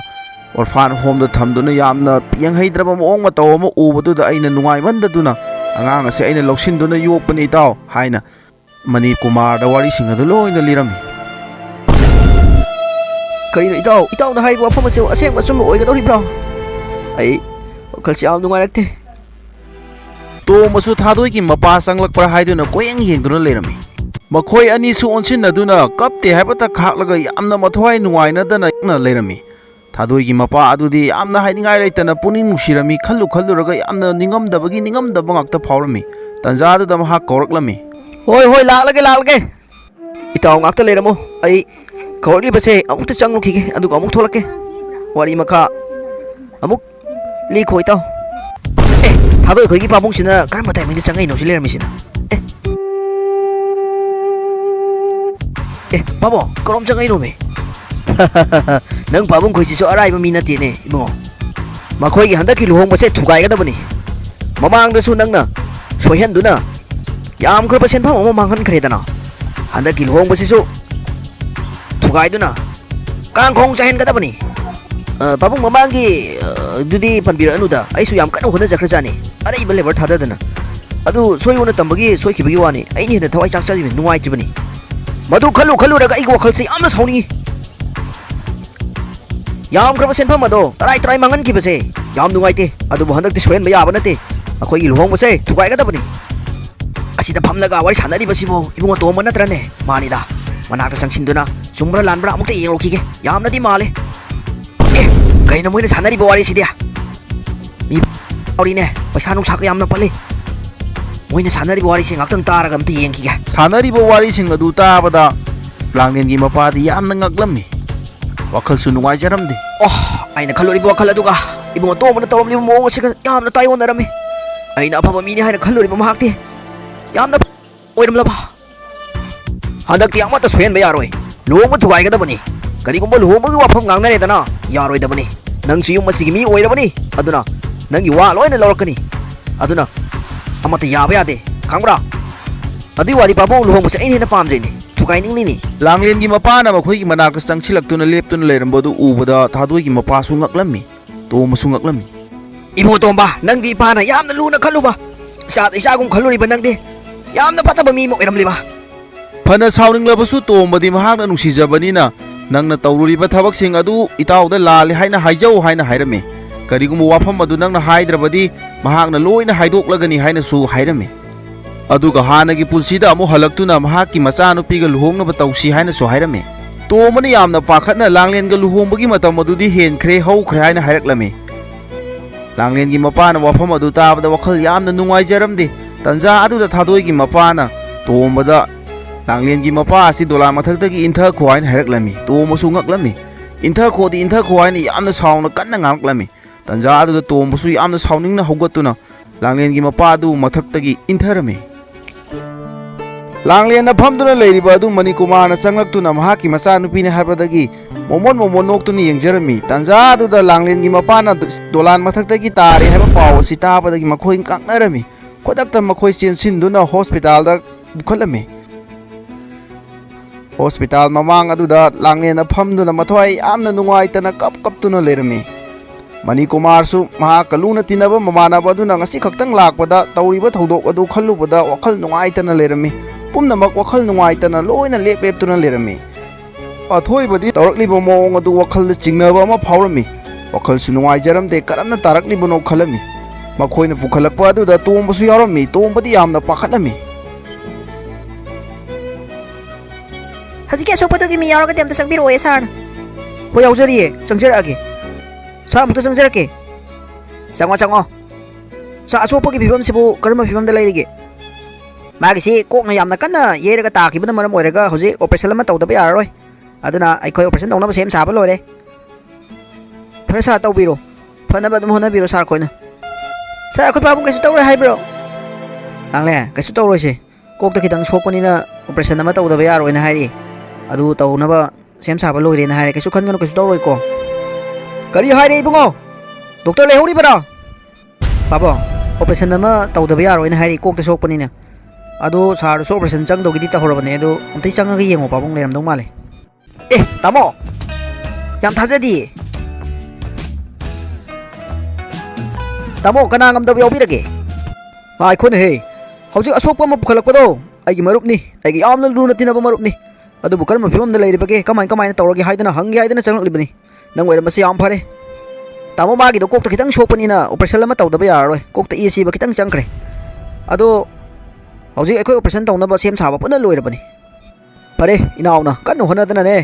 ꯑꯣꯔꯐꯥꯟ ꯍꯣꯝꯗ ꯊꯝꯗꯨꯅ ꯌꯥꯝꯅ ꯌꯦꯡꯍꯩꯗ꯭ꯔꯕ ꯃꯑꯣꯡ ꯃꯇꯧ ꯑꯃ ꯎꯕꯗꯨꯗ ꯑꯩꯅ ꯅꯨꯡꯉꯥꯏꯃꯟꯗꯗꯨꯅ ꯑꯉꯥꯡ ꯑꯁꯤ ꯑꯩꯅ ꯂꯧꯁꯤꯟꯗꯨꯅ ꯌꯣꯛꯄꯅꯤ ꯏꯇꯥꯎ ꯍꯥꯏꯅ ꯃꯅꯤ ꯀꯨꯃꯥꯔꯗ ꯋꯥꯔꯤꯁꯤꯡ ꯑꯗꯨ ꯂꯣꯏꯅ ꯂꯤꯔꯝꯃꯤ ꯀꯔꯤꯅꯣ ꯏꯇꯥꯎꯅ ꯍꯥꯏꯔꯤꯕ ꯋꯥꯐꯝ ꯑꯁꯤ ꯑꯁꯦꯡꯕ ꯑꯆꯨꯝꯕ ꯑꯣꯏꯒꯗꯧꯔꯤꯕ꯭ꯔꯣ ꯑꯩ ꯋꯥꯈꯜꯁꯤ ꯌꯥꯝ ꯅꯨꯡꯉꯥꯏꯔꯛꯇꯦ ꯇꯣꯝꯕꯁꯨ ꯊꯥꯗꯣꯏꯒꯤ ꯃꯄꯥ ꯆꯪꯂꯛꯄ꯭ꯔꯥ ꯍꯥꯏꯗꯨꯅ ꯀꯣꯌꯦꯡ ꯌꯦꯡꯗꯨꯅ ꯂꯩꯔꯝꯃꯤ ꯃꯈꯣꯏ ꯑꯅꯤꯁꯨ ꯑꯣꯟꯁꯤꯟꯅꯗꯨꯅ ꯀꯞꯇꯦ ꯍꯥꯏꯕꯇ ꯈꯥꯛꯂꯒ ꯌꯥꯝꯅ ꯃꯊꯋꯥꯏ ꯅꯨꯡꯉꯥꯏꯅꯗꯅ ꯂꯩꯔꯝꯃꯤ ꯊꯥꯗꯣꯏꯒꯤ ꯃꯄꯥ ꯑꯗꯨꯗꯤ ꯌꯥꯝꯅ ꯍꯥꯏꯅꯤꯡꯉꯥꯏ ꯂꯩꯇꯅ ꯄꯨꯛꯅꯤꯡ ꯅꯨꯡꯁꯤꯔꯝꯃꯤ ꯈꯜꯂꯨꯔꯒ ꯌꯥꯝꯅ ꯅꯤꯡꯉꯝꯗꯕ ꯉꯥꯛꯇ ꯐꯥꯎꯔꯝꯃꯤ ꯇꯟꯖꯥꯗꯨꯗ ꯃꯍꯥꯛ ꯀꯧꯔꯛꯂꯝꯃꯤ ꯍꯣꯏ ꯂꯥꯛꯂꯒꯦ ꯏꯇꯥꯎ ꯉꯥꯛꯇ ꯂꯩꯔꯝꯃꯣ ꯑꯩ ꯀꯧꯔꯛꯂꯤꯕꯁꯦ ꯑꯃꯨꯛꯇ ꯆꯪꯂꯨꯈꯤꯒꯦ ꯑꯗꯨꯒ ꯑꯃꯨꯛ ꯊꯣꯛꯂꯛꯀꯦ ꯋꯥꯔꯤ ꯃꯈꯥ ꯑꯃꯨꯛ ꯂꯤꯈꯣ ꯏꯇꯥꯎ ꯊꯥꯗꯣꯏ ꯑꯩꯈꯣꯏꯒꯤ ꯄꯥꯕꯨꯡꯁꯤꯅ ꯀꯔꯝꯕ ꯇꯥꯏꯃꯤꯡꯗ ꯆꯪꯉꯛꯏꯅꯣ ꯁꯤ ꯂꯩꯔꯝꯃꯤꯁꯤꯅ ꯄꯥꯕꯨꯡ ꯀꯔꯣꯝ ꯆꯪꯉꯛꯏꯅꯣꯃꯦ ꯅꯪ ꯄꯥꯕꯨꯡ ꯈꯣꯏꯁꯤꯁꯨ ꯑꯔꯥꯏꯕ ꯃꯤ ꯅꯠꯇꯦꯅꯦ ꯏꯕꯨꯡꯉꯣ ꯃꯈꯣꯏꯒꯤ ꯍꯟꯗꯛꯀꯤ ꯂꯨꯍꯣꯡꯕꯁꯦ ꯊꯨꯒꯥꯏꯒꯗꯕꯅꯤ ꯃꯃꯥꯡꯗꯁꯨ ꯅꯪꯅ ꯁꯣꯏꯍꯟꯗꯨꯅ ꯌꯥꯝꯈ꯭ꯔꯕ ꯁꯦꯟꯐꯝ ꯑꯃ ꯃꯥꯡꯍꯟꯈ꯭ꯔꯦꯗꯅ ꯍꯟꯗꯛꯀꯤ ꯂꯨꯍꯣꯡꯕꯁꯤꯁꯨ ꯊꯨꯒꯥꯏꯗꯨꯅ ꯀꯥꯡꯈꯣꯡ ꯆꯥꯏꯍꯟꯒꯗꯕꯅꯤ ꯄꯥꯕꯨꯡ ꯃꯃꯥꯡꯒꯤ ꯑꯗꯨꯗꯤ ꯄꯟꯕꯤꯔꯛꯑꯅꯨꯗ ꯑꯩꯁꯨ ꯌꯥꯝ ꯀꯟꯅ ꯍꯣꯠꯅꯖꯈ꯭ꯔꯖꯥꯠꯅꯤ ꯑꯔꯩꯕ ꯂꯦꯕꯔ ꯊꯥꯗꯗꯅ ꯑꯗꯨ ꯁꯣꯏꯌꯣꯅ ꯇꯝꯕꯒꯤ ꯁꯣꯏꯈꯤꯕꯒꯤ ꯋꯥꯅꯤ ꯑꯩꯅ ꯍꯦꯟꯅ ꯊꯋꯥꯏ ꯆꯥꯛꯆꯔꯤꯕꯅꯤ ꯅꯨꯡꯉꯥꯏꯇ꯭ꯔꯤꯕꯅꯤ ꯃꯗꯨ ꯈꯜꯂꯨꯔꯒ ꯑꯩꯒꯤ ꯋꯥꯈꯜꯁꯦ ꯌꯥꯝꯅ ꯁꯥꯎꯅꯤꯡꯉꯤ ꯌꯥꯝꯈ꯭ꯔꯕ ꯁꯦꯟꯐꯝ ꯑꯗꯣ ꯇꯔꯥꯏ ꯃꯥꯡꯍꯟꯈꯤꯕꯁꯦ ꯌꯥꯝ ꯅꯨꯡꯉꯥꯏꯇꯦ ꯑꯗꯨꯕꯨ ꯍꯟꯗꯛꯇꯤ ꯁꯣꯏꯍꯟꯕ ꯌꯥꯕ ꯅꯠꯇꯦ ꯑꯩꯈꯣꯏꯒꯤ ꯂꯨꯍꯣꯡꯕꯁꯦ ꯊꯨꯒꯥꯏꯒꯗꯕꯅꯤ ꯑꯁꯤꯗ ꯐꯝꯂꯒ ꯋꯥꯔꯤ ꯁꯥꯟꯅꯔꯤꯕꯁꯤꯕꯨ ꯏꯕꯨꯡꯉꯣ ꯇꯣꯝꯕ ꯅꯠꯇ꯭ꯔꯅꯦ ꯃꯥꯅꯤꯗ ꯃꯅꯥꯛꯇ ꯆꯪꯁꯤꯟꯗꯨꯅ ꯆꯨꯝꯕ꯭ꯔꯥ ꯂꯥꯟꯕ꯭ꯔꯥ ꯑꯃꯨꯛꯇ ꯌꯦꯡꯂꯨꯈꯤꯒꯦ ꯌꯥꯝꯅꯗꯤ ꯃꯥꯜꯂꯦ ꯀꯩꯅꯣ ꯃꯣꯏꯅ ꯁꯥꯟꯅꯔꯤꯕ ꯋꯥꯔꯤꯁꯤꯗꯤ ꯃꯤ ꯌꯥꯎꯔꯤꯅꯦ ꯄꯩꯁꯥ ꯅꯨꯡꯁꯥꯒ ꯌꯥꯝꯅ ꯄꯜꯂꯤ ꯃꯣꯏꯅ ꯁꯥꯟꯅꯔꯤꯕ ꯋꯥꯔꯤꯁꯤ ꯉꯥꯛꯇꯪ ꯇꯥꯔꯒ ꯑꯝꯇ ꯌꯦꯡꯈꯤꯒꯦ ꯁꯥꯟꯅꯔꯤꯕ ꯋꯥꯔꯤꯁꯤꯡ ꯑꯗꯨ ꯇꯥꯕꯗ ꯂꯥꯡꯂꯦꯟꯒꯤ ꯃꯄꯥꯗꯤ ꯌꯥꯝꯅ ꯉꯛꯂꯝꯃꯤ ꯋꯥꯈꯜꯁꯨ ꯅꯨꯡꯉꯥꯏꯖꯔꯝꯗꯦ ꯑꯩꯅ ꯈꯜꯂꯨꯔꯤꯕ ꯋꯥꯈꯜ ꯑꯗꯨꯒ ꯏꯕꯨꯡꯉꯣ ꯇꯣꯝꯕꯅ ꯇꯧꯔꯝꯂꯤꯕ ꯃꯑꯣꯡ ꯑꯁꯤꯒ ꯌꯥꯝꯅ ꯇꯥꯏꯑꯣꯟꯅꯔꯝꯃꯤ ꯑꯩꯅ ꯑꯐꯕ ꯃꯤꯅꯤ ꯍꯥꯏꯅ ꯈꯜꯂꯨꯔꯤꯕ ꯃꯍꯥꯛꯇꯤ ꯌꯥꯝꯅ ꯑꯣꯏꯔꯝꯂꯕ ꯍꯟꯗꯛꯇꯤ ꯑꯃꯠꯇ ꯁꯣꯏꯍꯟꯕ ꯌꯥꯔꯣꯏ ꯂꯨꯍꯣꯡꯕ ꯊꯨꯒꯥꯏꯒꯗꯕꯅꯤ ꯀꯔꯤꯒꯨꯝꯕ ꯂꯨꯍꯣꯡꯕꯒꯤ ꯋꯥꯐꯝ ꯉꯥꯡꯅꯔꯦꯗꯅ ꯌꯥꯔꯣꯏꯗꯕꯅꯤ ꯅꯪꯁꯨ ꯌꯨꯝ ꯑꯁꯤꯒꯤ ꯃꯤ ꯑꯣꯏꯔꯕꯅꯤ ꯑꯗꯨꯅ ꯅꯪꯒꯤ ꯋꯥ ꯂꯣꯏꯅ ꯂꯧꯔꯛꯀꯅꯤ ꯑꯗꯨꯅ ꯑꯃꯠꯇ ꯌꯥꯕ ꯌꯥꯗꯦ ꯈꯪꯕ꯭ꯔꯥ ꯑꯗꯨꯏ ꯋꯥꯗꯤ ꯄꯥꯕꯨꯡ ꯂꯨꯍꯣꯡꯕꯁꯦ ꯑꯩꯅ ꯍꯦꯟꯅ ꯄꯥꯝꯖꯩꯅꯤ ꯊꯨꯒꯥꯏꯅꯤꯡꯂꯤꯅꯤ ꯂꯥꯡꯂꯦꯟꯒꯤ ꯃꯄꯥꯅ ꯃꯈꯣꯏꯒꯤ ꯃꯅꯥꯛꯇ ꯆꯪꯁꯤꯜꯂꯛꯇꯨꯅ ꯂꯦꯞꯇꯨꯅ ꯂꯩꯔꯝꯕꯗꯨ ꯎꯕꯗ ꯊꯥꯗꯣꯏꯒꯤ ꯃꯄꯥꯁꯨ ꯉꯛꯂꯝꯃꯤ ꯇꯣꯝꯕꯁꯨ ꯉꯛꯂꯝꯃꯤ ꯏꯕꯨꯡꯉꯣ ꯇꯣꯝꯕ ꯅꯪꯗꯤ ꯏꯄꯥꯅ ꯌꯥꯝꯅ ꯂꯨꯅ ꯈꯜꯂꯨꯕ ꯏꯆꯥꯒꯨꯝ ꯈꯜꯂꯨꯔꯤꯕ ꯅꯪꯗꯤ ꯌꯥꯝꯅ ꯐꯠꯇꯕ ꯃꯤ ꯑꯃ ꯑꯣꯏꯔꯝꯂꯤꯕ ꯐꯅ ꯁꯥꯎꯅꯤꯡꯂꯕꯁꯨ ꯇꯣꯝꯕꯗꯤ ꯃꯍꯥꯛꯅ ꯅꯨꯡꯁꯤꯖꯕꯅꯤꯅ ꯅꯪꯅ ꯇꯧꯔꯨꯔꯤꯕ ꯊꯕꯛꯁꯤꯡ ꯑꯗꯨ ꯏꯇꯥꯎꯗ ꯂꯥꯜꯂꯦ ꯍꯥꯏꯅ ꯍꯥꯏꯖꯧ ꯍꯥꯏꯅ ꯍꯥꯏꯔꯝꯃꯤ ꯀꯔꯤꯒꯨꯝꯕ ꯋꯥꯐꯝ ꯑꯗꯨ ꯅꯪꯅ ꯍꯥꯏꯗ꯭ꯔꯕꯗꯤ ꯃꯍꯥꯛꯅ ꯂꯣꯏꯅ ꯍꯥꯏꯗꯣꯛꯂꯒꯅꯤ ꯍꯥꯏꯅꯁꯨ ꯍꯥꯏꯔꯝꯃꯤ ꯑꯗꯨꯒ ꯍꯥꯟꯅꯒꯤ ꯄꯨꯟꯁꯤꯗ ꯑꯃꯨꯛ ꯍꯜꯂꯛꯇꯨꯅ ꯃꯍꯥꯛꯀꯤ ꯃꯆꯥꯅꯨꯄꯤꯒ ꯂꯨꯍꯣꯡꯅꯕ ꯇꯧꯁꯤ ꯍꯥꯏꯅꯁꯨ ꯍꯥꯏꯔꯝꯃꯤ ꯇꯣꯝꯕꯅ ꯌꯥꯝꯅ ꯄꯥꯈꯠꯅ ꯂꯥꯡꯂꯦꯟꯒ ꯂꯨꯍꯣꯡꯕꯒꯤ ꯃꯇꯝ ꯑꯗꯨꯗꯤ ꯍꯦꯟꯈ꯭ꯔꯦ ꯍꯧꯈ꯭ꯔꯦ ꯍꯥꯏꯅ ꯍꯥꯏꯔꯛꯂꯝꯃꯤ ꯂꯥꯡꯂꯦꯟꯒꯤ ꯃꯄꯥꯅ ꯋꯥꯐꯝ ꯑꯗꯨ ꯇꯥꯕꯗ ꯋꯥꯈꯜ ꯌꯥꯝꯅ ꯅꯨꯡꯉꯥꯏꯖꯔꯝꯗꯦ ꯇꯟꯖꯥ ꯑꯗꯨꯗ ꯊꯥꯗꯣꯏꯒꯤ ꯃꯄꯥꯅ ꯇꯣꯝꯕꯗ ꯂꯥꯡꯂꯦꯟꯒꯤ ꯃꯄꯥ ꯑꯁꯤ ꯗꯣꯂꯥꯟ ꯃꯊꯛꯇꯒꯤ ꯏꯟꯊꯈꯣ ꯍꯥꯏꯅ ꯍꯥꯏꯔꯛꯂꯝꯃꯤ ꯇꯣꯝꯕꯁꯨ ꯉꯛꯂꯝꯃꯤ ꯏꯟꯊꯈꯣ ꯍꯥꯏꯅ ꯌꯥꯝꯅ ꯁꯥꯎꯅ ꯀꯟꯅ ꯉꯥꯡꯂꯛꯂꯝꯃꯤ ꯇꯟꯖꯥ ꯑꯗꯨꯗ ꯇꯣꯝꯕꯁꯨ ꯌꯥꯝꯅ ꯁꯥꯎꯅꯤꯡꯅ ꯍꯧꯒꯠꯇꯨꯅ ꯂꯥꯡꯂꯦꯟꯒꯤ ꯃꯄꯥ ꯑꯗꯨ ꯃꯊꯛꯇꯒꯤ ꯏꯟꯊꯔꯝꯃꯤ ꯂꯥꯡꯂꯦꯟꯅ ꯐꯝꯗꯨꯅ ꯂꯩꯔꯤꯕ ꯑꯗꯨ ꯃꯅꯤꯀꯨꯃꯥꯔꯅ ꯆꯪꯂꯛꯇꯨꯅ ꯃꯍꯥꯛꯀꯤ ꯃꯆꯥꯅꯨꯄꯤꯅꯤ ꯍꯥꯏꯕꯗꯒꯤ ꯃꯣꯃꯣꯟ ꯅꯣꯛꯇꯨꯅ ꯌꯦꯡꯖꯔꯝꯃꯤ ꯇꯟꯖꯥ ꯑꯗꯨꯗ ꯂꯥꯡꯂꯦꯟꯒꯤ ꯃꯄꯥꯅ ꯗꯣꯂꯥꯟ ꯃꯊꯛꯇꯒꯤ ꯇꯥꯔꯦ ꯍꯥꯏꯕ ꯄꯥꯎ ꯑꯁꯤ ꯇꯥꯕꯗꯒꯤ ꯃꯈꯣꯏ ꯀꯥꯛꯅꯔꯝꯃꯤ ꯈꯨꯗꯛꯇ ꯃꯈꯣꯏ ꯆꯦꯟꯁꯤꯟꯗꯨꯅ ꯍꯣꯁꯄꯤꯇꯥꯜꯗ ꯄꯨꯈꯠꯂꯝꯃꯤ ꯍꯣꯁꯄꯤꯇꯥꯜ ꯃꯃꯥꯡ ꯑꯗꯨꯗ ꯂꯥꯡꯂꯦꯟꯅ ꯐꯝꯗꯨꯅ ꯃꯊꯋꯥꯏ ꯌꯥꯝꯅ ꯅꯨꯡꯉꯥꯏꯇꯅ ꯀꯞꯇꯨꯅ ꯂꯩꯔꯝꯃꯤ ꯃꯅꯤꯀꯨꯃꯥꯔꯁꯨ ꯃꯍꯥꯛꯀ ꯂꯨꯅ ꯇꯤꯟꯅꯕ ꯃꯃꯥꯟꯅꯕ ꯑꯗꯨꯅ ꯉꯁꯤ ꯈꯛꯇꯪ ꯂꯥꯛꯄꯗ ꯇꯧꯔꯤꯕ ꯊꯧꯗꯣꯛ ꯑꯗꯨ ꯈꯜꯂꯨꯕꯗ ꯋꯥꯈꯜ ꯅꯨꯡꯉꯥꯏꯇꯅ ꯂꯩꯔꯝꯃꯤ ꯄꯨꯝꯅꯃꯛ ꯋꯥꯈꯜ ꯅꯨꯡꯉꯥꯏꯇꯅ ꯂꯣꯏꯅ ꯂꯦꯞꯇꯨꯅ ꯂꯩꯔꯝꯃꯤ ꯑꯊꯣꯏꯕꯗꯤ ꯇꯧꯔꯛꯂꯤꯕ ꯃꯑꯣꯡ ꯑꯗꯨ ꯋꯥꯈꯜꯗ ꯆꯤꯡꯅꯕ ꯑꯃ ꯐꯥꯎꯔꯝꯃꯤ ꯋꯥꯈꯜꯁꯨ ꯅꯨꯡꯉꯥꯏꯖꯔꯝꯗꯦ ꯀꯔꯝꯅ ꯇꯥꯔꯛꯂꯤꯕꯅꯣ ꯈꯜꯂꯝꯃꯤ ꯃꯈꯣꯏꯅ ꯄꯨꯈꯠꯂꯛꯄ ꯑꯗꯨꯗ ꯇꯣꯝꯕꯁꯨ ꯌꯥꯎꯔꯝꯃꯤ ꯇꯣꯝꯕꯗꯤ ꯌꯥꯝꯅ ꯄꯥꯈꯠꯂꯝꯃꯤ ꯍꯧꯖꯤꯛꯀꯤ ꯑꯁꯣꯛꯄꯗꯨꯒꯤ ꯃꯤ ꯌꯥꯎꯔꯒꯗꯤ ꯑꯝꯇ ꯆꯪꯕꯤꯔꯛꯑꯣ ꯁꯥꯔ ꯍꯣꯏ ꯌꯥꯎꯖꯔꯤꯌꯦ ꯆꯪꯖꯔꯛꯑꯒꯦ ꯁꯥꯔ ꯑꯃꯨꯛꯇ ꯆꯪꯖꯔꯛꯀꯦ ꯆꯪꯉꯣ ꯁꯥꯔ ꯑꯁꯣꯛꯄꯒꯤ ꯐꯤꯕꯝꯁꯤꯕꯨ ꯀꯔꯝꯕ ꯐꯤꯕꯝꯗ ꯂꯩꯔꯤꯒꯦ ꯃꯥꯒꯤꯁꯤ ꯀꯣꯛꯅ ꯌꯥꯝꯅ ꯀꯟꯅ ꯌꯩꯔꯒ ꯇꯥꯈꯤꯕꯅ ꯃꯔꯝ ꯑꯣꯏꯔꯒ ꯍꯧꯖꯤꯛ ꯑꯣꯄꯔꯦꯁꯟ ꯑꯃ ꯇꯧꯗꯕ ꯌꯥꯔꯔꯣꯏ ꯑꯗꯨꯅ ꯑꯩꯈꯣꯏ ꯑꯣꯄꯔꯦꯁꯟ ꯇꯧꯅꯕ ꯁꯦꯝ ꯁꯥꯕ ꯂꯣꯏꯔꯦ ꯐꯔꯦ ꯁꯥꯔ ꯇꯧꯕꯤꯔꯣ ꯐꯅꯕ ꯑꯗꯨꯝ ꯍꯣꯠꯅꯕꯤꯔꯣ ꯁꯥꯔ ꯑꯩꯈꯣꯏꯅ ꯁꯥꯔ ꯑꯩꯈꯣꯏ ꯄꯥꯕꯨꯡ ꯀꯩꯁꯨ ꯇꯧꯔꯣꯏ ꯍꯥꯏꯕ꯭ꯔꯣ ꯂꯥꯡꯂꯦꯟ ꯀꯩꯁꯨ ꯇꯧꯔꯣꯏꯁꯦ ꯀꯣꯛꯇ ꯈꯤꯇꯪ ꯁꯣꯛꯄꯅꯤꯅ ꯑꯣꯄꯔꯦꯁꯟ ꯑꯃ ꯇꯧꯗꯕ ꯌꯥꯔꯣꯏꯅ ꯍꯥꯏꯔꯤ ꯑꯗꯨ ꯇꯧꯅꯕ ꯁꯦꯝ ꯁꯥꯕ ꯂꯣꯏꯔꯦꯅ ꯍꯥꯏꯔꯦ ꯀꯩꯁꯨ ꯈꯟꯒꯅꯨ ꯀꯩꯁꯨ ꯇꯧꯔꯣꯏꯀꯣ ꯀꯔꯤ ꯍꯥꯏꯔꯦ ꯏꯕꯨꯡꯉꯣ ꯗꯣꯛꯇꯔ ꯂꯩꯍꯧꯔꯤꯕꯔꯣ ꯄꯥꯕꯨꯡ operation ama tawdaba yaroina hairi kokta sokpanina ado sar so operation changdogidi tahorabane ado amtai changaga yengo pabung leramdong male tamo yam thajadi tamo kana ngamdaba yawbirage ai khone he hauji asokpa ma pukhalakpado aigi marupni aigi yamna luna tinaba marupni adu bukar ma phimam da leiribage kamai kamai tawrage haidana hangi haidana changlibani nang oiramasi yam phare tamo magi do kokta kitang sokpanina operation ama tawdaba yaroi kokta ec ba kitang changkre ado hauji ekoi operation tawnaba sem saba puna loirabani pare inauna kanno honadana ne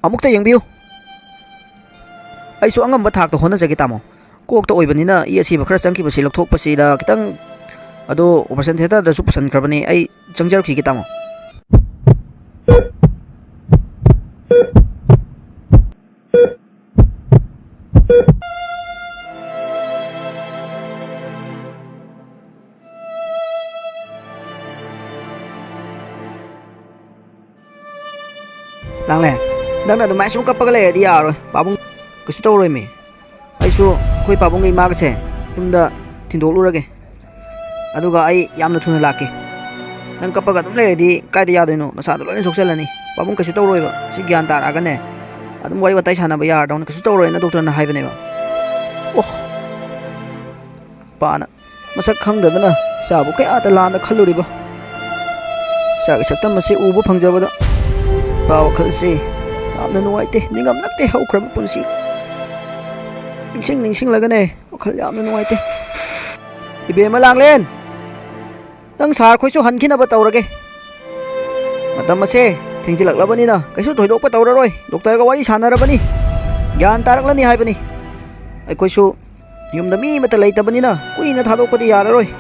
amukta yengbiu aisu angamba thak to hona jagi tamo kokta oibanina ec ba khara changki ba silok thok pasi da kitang ado operation theater da su pasan krabani ai changjar ki tamo Langlen, nang na dumai su kapag le di aro, pabung kasu tawroi me. Ai su koi pabung ngai mag se, tumda tindok lurage. Aduga ai yamna thuna laki. Nang kapag adum le di kai da yadoino, nasa do loin sokselani. Pabung kasu tawroi ba, si gyan tar aga ne. Adum wari watai sana ba yar dawn kasu tawroi na doctor na haibane ba. Oh. Pana, masak khangdadana sabu kai ata lana khalluri ba. Sa saktam mase ubu phangjabada. Bawa kalse amna nuwaite ningam nakte haukraba punsi ningsing lagane wakhal yamna nuwaite ibe malanglen nang sar khoisu hankhina ba tawrage matam ase thingjilaklabani na kaisu thoidok pa tawraroi doctor ga wari sanarabani gyan taraklani haibani ai khoisu yumda mi mata leitabani na kuina thadokpadi yararoi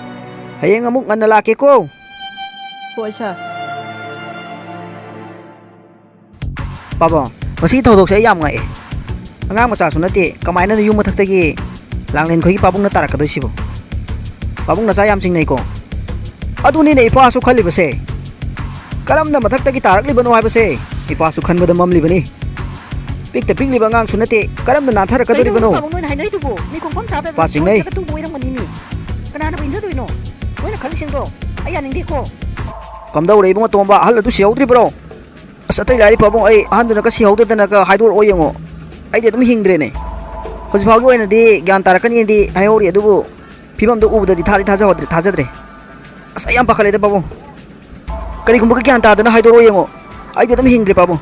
hayeng amuk nganna lake ko hoi sa Papa, masih thodok sai yam ngai angang macha sunati kamaina na yung mathak gi langlen khoi pabung na tarak kadoi sibo pabung na sa yam sing nei ko aduni nei pa su khali base karam na mathak gi tarak li banu hai base ipa su khan badam mamli bani pikta pikli bangang sunati karam na nathar kadori banu pabung noi hai nei tu bo mi kong pam sa da Pasing nei. tu boirang mani mi kana na binda duino noi na khali sing do aya ning de ko kamdau rei bunga tomba hal du siaudri bro asatoi lari pabung ai ahanduna ka siaudana ka haidor oyengo ai de dum hingdre ne hoji phagi oina di gyan tarakani di hayori adubu phimam do ubda di thali thajadre asa yam pakhale de pabung kari gumba gyan ta dana haidor oyengo ai de dum hingdre pabung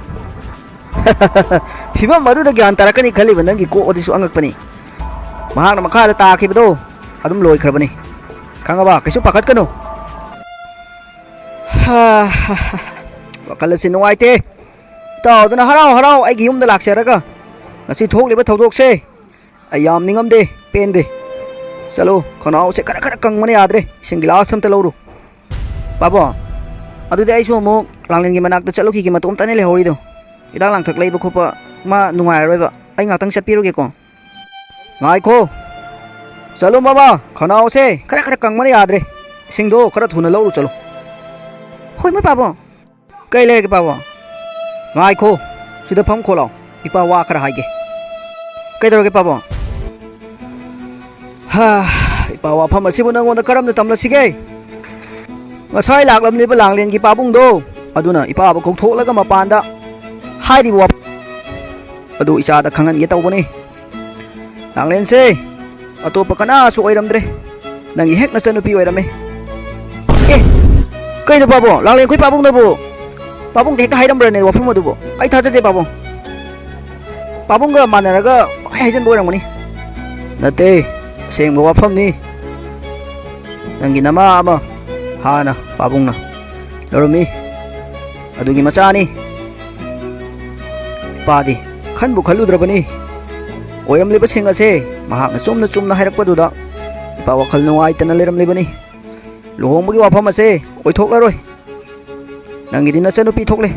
phimam madu da gyan tarakani khali banangi ko odisu angakpani mahang na makhala ta khibdo adum loi khrabani khangaba kaisu pakhat kanu wakal si nuwaite taw dana harau ai gi yumda lakseraga ngasi thokliba thodok se ayam ningam de pen de chalo khonau se kara kara kang mane yadre singila sam ta lawru babo adu de ai su mo langlen gi manak ta chalo ki matom tane le hori do idang lang thak leiba khopa ma nungai roi ba ai ngak tang chapiruge ko ngai kho chalo baba khonau se kara kara kang mane yadre singdo kara thuna lawru chalo hoi moi pabung kai le ke pawa ngai kho sida pham kholo ipa wa khara haige kai dor ke pawa ha ipa wa pham asibu nang on karam na tamla sige ngasai laklam le ba langlen gi pabung do aduna ipa ba kok thok laga mapanda hairi wa adu isa da khangan ge tawbani langlen se atopa kana su oiramdre nangi hek na sanupi oirame kai no pabo langlen khoi pabung do bu pabung dekta hairam brane wafum adubo ai thajade pabung pabung ga manaraga ai haijan boirang mani nate seng wafam ni nangi nama ama hana pabung na lorumi adugi macha ni padi khanbu khaludrabani oiram liba singa se mahak na chumna hairakpaduda pa wakhal nuai tana leram libani lohongbugi wafam ase oithoklaroi nangi dina chanu pi thokle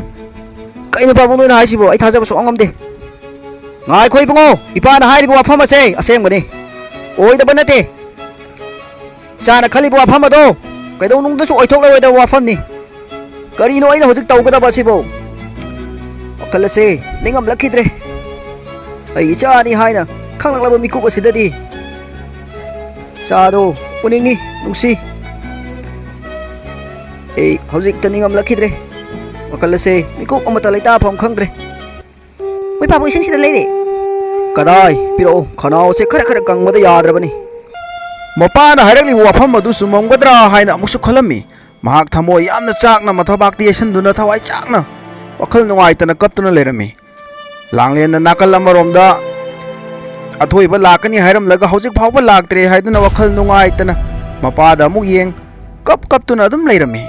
kaino pabung noi na haisibo ai thajaba so angam de ngai khoi bungo ipa na hairibo wafam ase aseng bani oi da banate sana khalibo wafam ado kaidau nung da so oithok la da wafam ni kari no ai na hojik tau ga da ba sibo ꯋꯥꯈꯜ ꯑꯁꯦ ꯅꯤꯡꯉꯝꯂꯛꯈꯤꯗ꯭ꯔꯦ ꯑꯩ ꯏꯆꯥꯅꯤ ꯍꯥꯏꯅ ꯈꯪꯂꯛꯂꯕ ꯃꯤꯀꯨꯞ ꯑꯁꯤꯗꯗꯤ ꯏꯆꯥꯗꯣ ꯎꯅꯤꯡꯉꯤ ꯅꯨꯡꯁꯤ ꯑꯩ ꯍꯧꯖꯤꯛꯇ ꯅꯤꯡꯉꯝꯂꯛꯈꯤꯗ꯭ꯔꯦ ꯋꯥꯈꯜ ꯑꯁꯦ ꯃꯤꯀꯨꯞ ꯑꯃꯠꯇ ꯂꯩꯇꯥꯐꯝ ꯈꯪꯗ꯭ꯔꯦ ꯃꯣꯏ ꯄꯥꯕꯨꯡ ꯏꯁꯤꯡꯁꯤꯗ ꯂꯩꯔꯦ ꯀꯗꯥꯏ ꯄꯤꯔꯛꯑꯣ ꯈꯅꯥꯎꯁꯦ ꯈꯔ ꯀꯪꯕꯗ ꯌꯥꯗ꯭ꯔꯕꯅꯤ ꯃꯄꯥꯅ ꯍꯥꯏꯔꯛꯂꯤꯕ ꯋꯥꯐꯝ ꯑꯗꯨ ꯆꯨꯝꯃꯝꯒꯗ꯭ꯔꯥ ꯍꯥꯏꯅ ꯑꯃꯨꯛꯁꯨ ꯈꯜꯂꯝꯃꯤ ꯃꯍꯥꯛ ꯊꯃꯣꯏ ꯌꯥꯝꯅ ꯆꯥꯛꯅ ꯃꯊꯕꯥꯛꯇ ꯌꯩꯁꯟꯗꯨꯅ ꯊꯋꯥꯏ ꯆꯥꯛꯅ ꯋꯥꯈꯜ ꯅꯨꯡꯉꯥꯏꯇꯅ ꯀꯞꯇꯨꯅ ꯂꯩꯔꯝꯃꯤ ꯂꯥꯡꯂꯦꯟꯅ ꯅꯥꯀꯜ ꯑꯃꯔꯣꯝꯗ ꯑꯊꯣꯏꯕ ꯂꯥꯛꯀꯅꯤ ꯍꯥꯏꯔꯝꯂꯒ ꯍꯧꯖꯤꯛ ꯐꯥꯎꯕ ꯂꯥꯛꯇ꯭ꯔꯦ ꯍꯥꯏꯗꯨꯅ ꯋꯥꯈꯜ ꯅꯨꯡꯉꯥꯏꯇꯅ ꯃꯄꯥꯗ ꯑꯃꯨꯛ ꯌꯦꯡ ꯀꯞꯇꯨꯅ ꯑꯗꯨꯝ ꯂꯩꯔꯝꯃꯤ